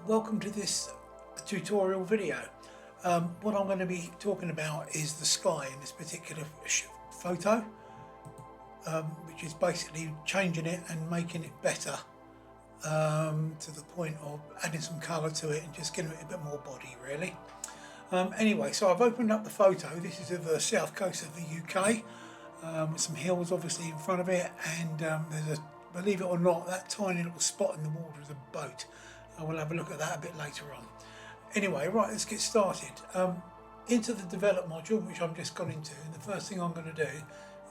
Welcome to this tutorial video. What I'm going to be talking about is the sky in this particular photo, which is basically changing it and making it better to the point of adding some colour to it and just giving it a bit more body really. Anyway, so I've opened up the photo. This is of the south coast of the UK, with some hills obviously in front of it, and there's a, believe it or not, that tiny little spot in the water is a boat. I will have a look at that a bit later on. Anyway, right, let's get started. Into the develop module, which I've just gone into, and the first thing I'm going to do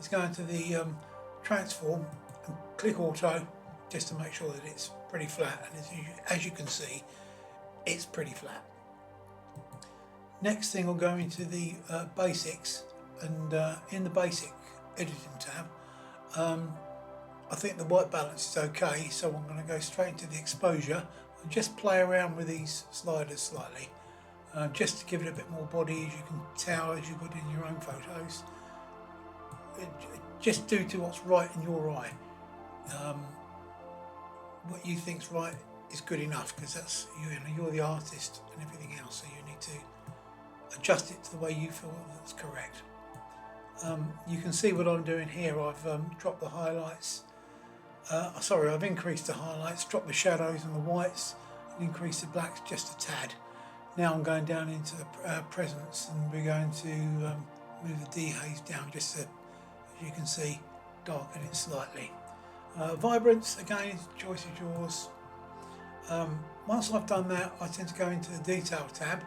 is go into the transform and click auto, just to make sure that it's pretty flat, and as you can see, it's pretty flat. Next thing, I'll go into the basics, and in the basic editing tab, I think the white balance is okay, so I'm going to go straight into the exposure and just play around with these sliders slightly, just to give it a bit more body, as you can tell as you put in your own photos. Just do to what's right in your eye. What you think's right is good enough, because that's you're the artist and everything else, so you need to adjust it to the way you feel that's correct. You can see what I'm doing here. I've dropped the highlights. I've increased the highlights, dropped the shadows and the whites, and increased the blacks just a tad. Now I'm going down into the presence, and we're going to move the dehaze down just to, as you can see, darken it slightly. Vibrance, again, choice is yours. Once I've done that, I tend to go into the detail tab,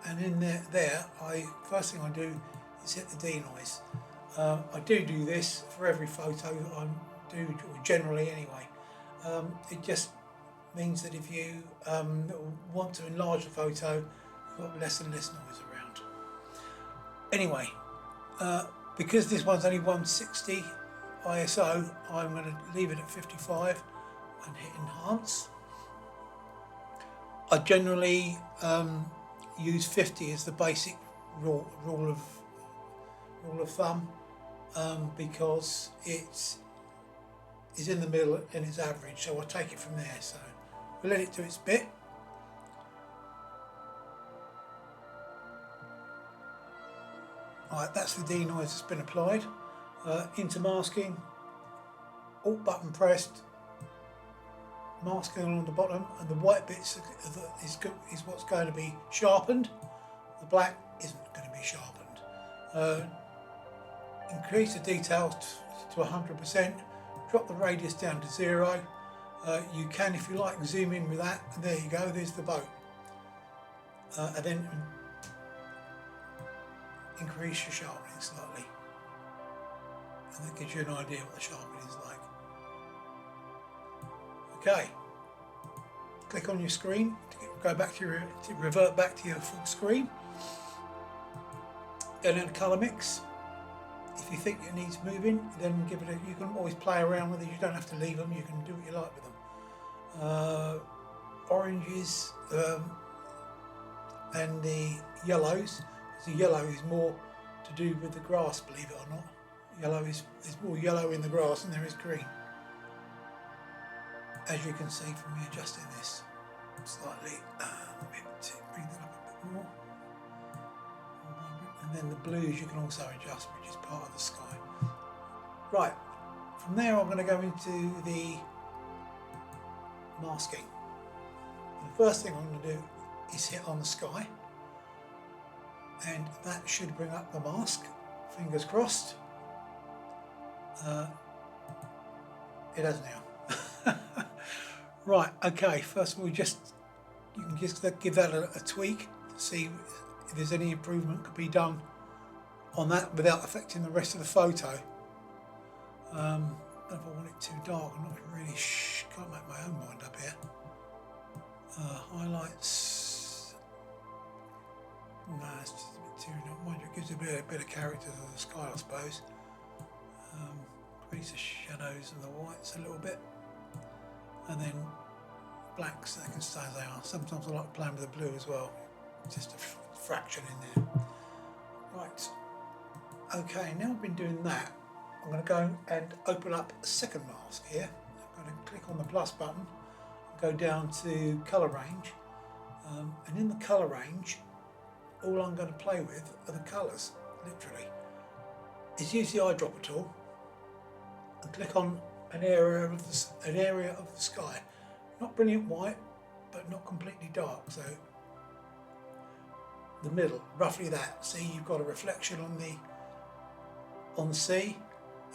and in there, first thing I do is hit the denoise. I do this for every photo that I do, or generally anyway. It just means that if you want to enlarge the photo, you've got less and less noise around. Anyway, because this one's only 160 ISO, I'm going to leave it at 55 and hit enhance. I generally use 50 as the basic rule of thumb, because it's in the middle and it's average, so I'll take it from there. So we'll let it do its bit. Alright, that's the denoise that's been applied. Into masking, Alt button pressed, masking along the bottom, and the white bits is what's going to be sharpened. The black isn't going to be sharpened. Increase the details to 100%, drop the radius down to 0. You can, if you like, zoom in with that, and there you go, there's the boat. And then increase your sharpening slightly, and that gives you an idea what the sharpening is like. Okay, click on your screen to revert back to your full screen. Go down to colour mix. If you think it needs moving, then give it a, you can always play around with it, you don't have to leave them, you can do what you like with them. Oranges and the yellows, because the yellow is more to do with the grass, believe it or not. There's more yellow in the grass than there is green, as you can see from me adjusting this slightly. Bring that up a bit more. And then the blues you can also adjust, which is part of the sky. Right, from there I'm going to go into the masking. And the first thing I'm going to do is hit on the sky, and that should bring up the mask, fingers crossed. It has now. Right, okay, first of all, you can just give that a tweak to see if there's any improvement could be done on that without affecting the rest of the photo. I don't know if I want it too dark. I'm not really can't make my own mind up here. Highlights. No, it's just a bit too. Mind you, it gives a bit of character to the sky, I suppose. Increase the shadows and the whites a little bit, and then blacks, they can stay as they are. Sometimes I like playing with the blue as well, just a fraction in there. Right, okay, now I've been doing that, I'm going to go and open up a second mask here. I'm going to click on the plus button go down to colour range, and in the colour range, all I'm going to play with are the colours, literally. Is use the eyedropper tool and click on an area of the sky, not brilliant white, but not completely dark. So the middle, roughly that. See, you've got a reflection on the sea,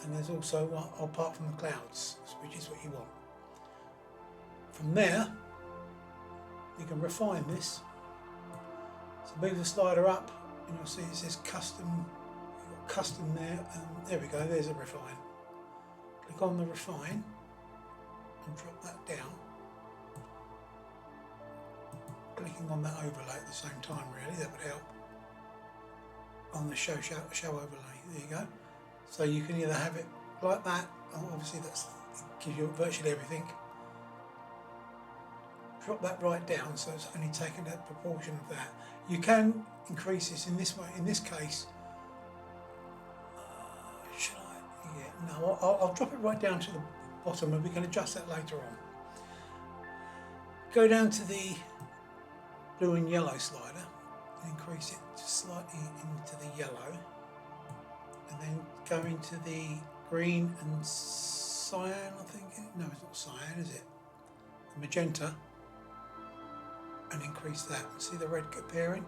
and there's also one apart from the clouds, which is what you want. From there, you can refine this. So move the slider up, and you'll see it says custom. You've got custom there, and there we go. There's a refine. Click on the refine and drop that down. Clicking on that overlay at the same time, really, that would help. On the show overlay, there you go. So you can either have it like that, obviously it gives you virtually everything. Drop that right down, so it's only taking a proportion of that. You can increase this in this way. In this case, should I? Yeah, no, I'll drop it right down to the bottom, and we can adjust that later on. Go down to the blue and yellow slider and increase it just slightly into the yellow, and then go into the green and cyan, I think. No, it's not cyan, is it? The magenta, and increase that. See the red appearing?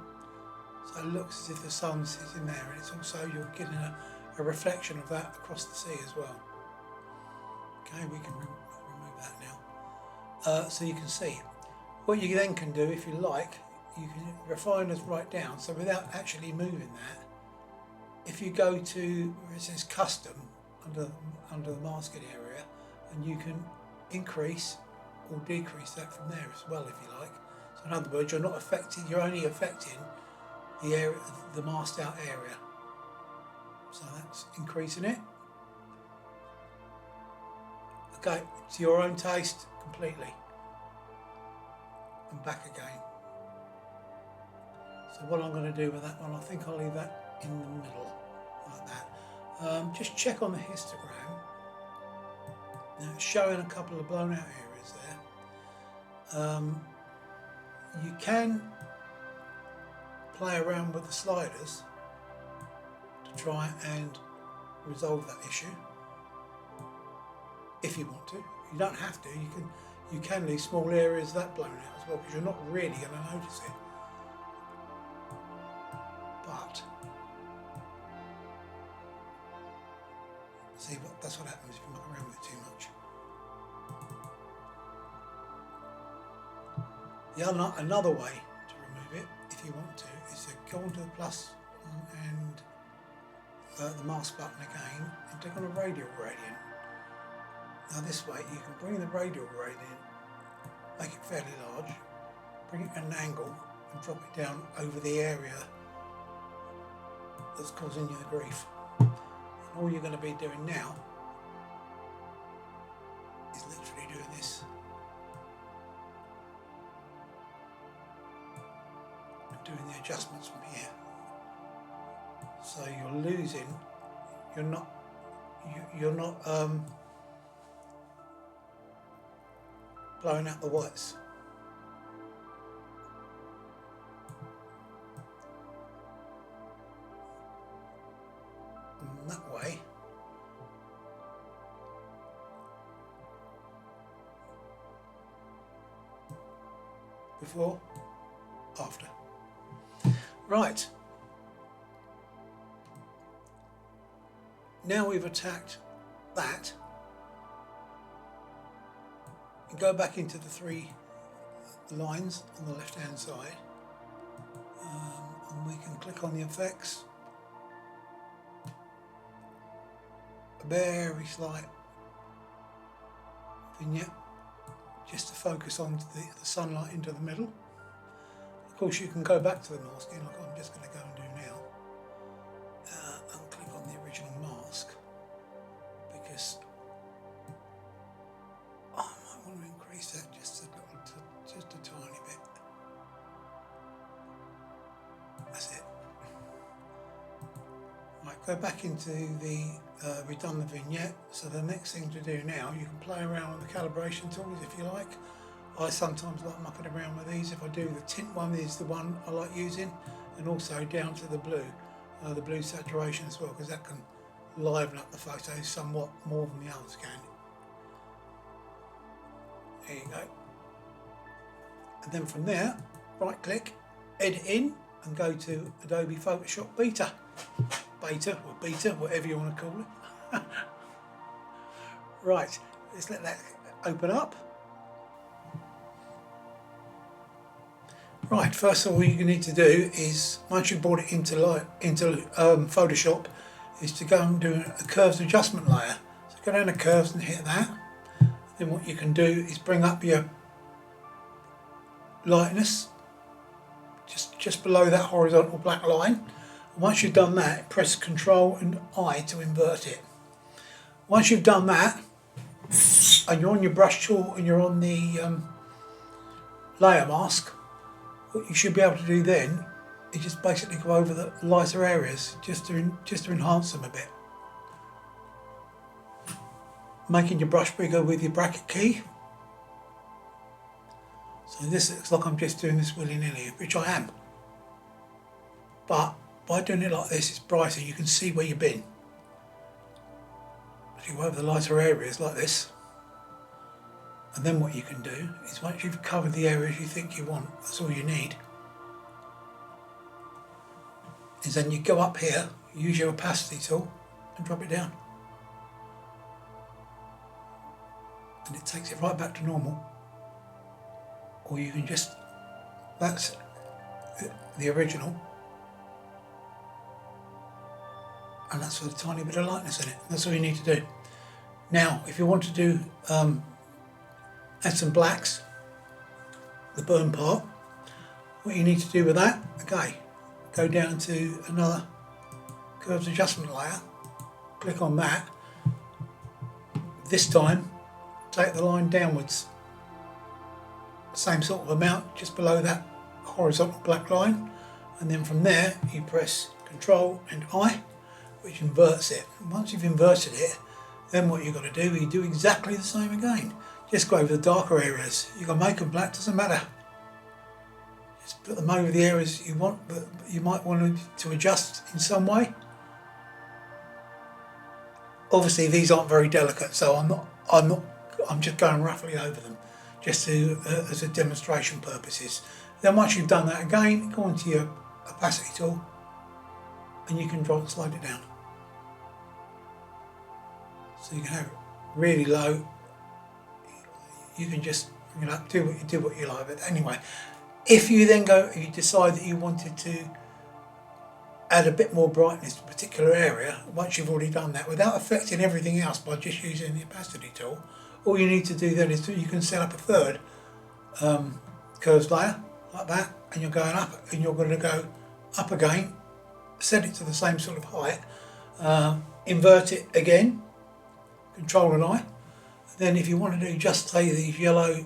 So it looks as if the sun is in there, and it's also, you're getting a reflection of that across the sea as well. Okay, we can remove that now. So you can see. What you then can do, if you like, you can refine us right down, so without actually moving that, if you go to where it says custom under the masking area, and you can increase or decrease that from there as well if you like. So in other words, you're not affecting, you're only affecting the area, the masked out area. So that's increasing it. Okay, to your own taste completely. And back again. So what I'm going to do with that one, I think I'll leave that in the middle, like that. Just check on the histogram. Now it's showing a couple of blown out areas there. You can play around with the sliders to try and resolve that issue, if you want to. You don't have to. You can leave small areas that blown out as well, because you're not really going to notice it. But see, that's what happens if you muck around with it too much. Another way to remove it, if you want to, is to go onto the plus and the mask button again, and click on a radial gradient. Now this way you can bring the radial gradient, make it fairly large, bring it at an angle and drop it down over the area that's causing you the grief. And all you're going to be doing now is literally doing this. And doing the adjustments from here. So you're losing, you're not blowing out the whites. And that way, before, after. Right. Now we've attacked that, and go back into the three lines on the left hand side, and we can click on the effects, a very slight vignette just to focus on the sunlight into the middle. Of course you can go back to the masking like I'm just going to go and do now, and click on the original mask, because I might want to increase that just a tiny bit. That's it. Right, go back into the, we've done the vignette, so the next thing to do now, you can play around with the calibration tools if you like. I sometimes like mucking around with these. If I do the tint one, is the one I like using, and also down to the blue saturation as well, because that can liven up the photos somewhat more than the others can. There you go. And then from there, right click, edit in, and go to Adobe Photoshop Beta, whatever you want to call it. Right, let's let that open up. Right, first of all you need to do is, once you've brought it into Photoshop, is to go and do a curves adjustment layer. So go down to curves and hit that. Then what you can do is bring up your lightness just below that horizontal black line. And once you've done that, press Ctrl and I to invert it. Once you've done that, and you're on your brush tool and you're on the layer mask, what you should be able to do then is just basically go over the lighter areas just to enhance them a bit. Making your brush bigger with your bracket key. So this looks like I'm just doing this willy-nilly, which I am. But by doing it like this, it's brighter, you can see where you've been. So you go over the lighter areas like this. And then what you can do is, once you've covered the areas you think you want, that's all you need, is then you go up here, use your opacity tool and drop it down. And it takes it right back to normal. Or you can just, that's the original. And that's with a tiny bit of lightness in it. That's all you need to do. Now, if you want to do, add some blacks, the burn part, what you need to do with that, okay, go down to another curves adjustment layer, click on that. This time, take the line downwards, same sort of amount, just below that horizontal black line, and then from there you press Ctrl and I, which inverts it. And once you've inverted it, then what you've got to do is you do exactly the same again. Just go over the darker areas. You can make them black, doesn't matter. Just put them over the areas you want, but you might want to adjust in some way. Obviously these aren't very delicate, so I'm just going roughly over them, just to as a demonstration purposes. Then once you've done that again, go onto your opacity tool and you can slide it down. So you can have it really low. You can just, you know, do what you like. But anyway, if you then you decide that you wanted to add a bit more brightness to a particular area, once you've already done that, without affecting everything else by just using the opacity tool, all you need to do then is you can set up a third curves layer like that, and you're going up, and you're going to go up again, set it to the same sort of height, invert it again, Control and I. Then if you want to do just say these yellow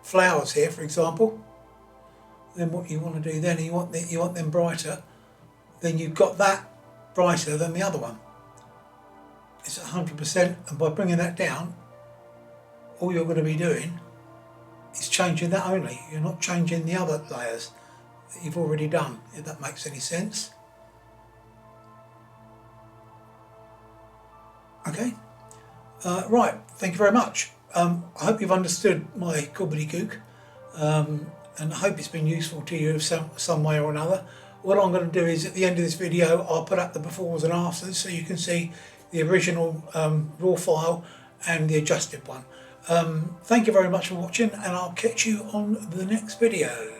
flowers here, for example, then what you want to do then, you want them brighter, then you've got that brighter than the other one. It's at 100%, and by bringing that down, all you're going to be doing is changing that only. You're not changing the other layers that you've already done, if that makes any sense. Okay. Right, thank you very much. I hope you've understood my gobbledygook, and I hope it's been useful to you some way or another. What I'm going to do is, at the end of this video, I'll put up the befores and afters so you can see the original raw file and the adjusted one. Thank you very much for watching, and I'll catch you on the next video.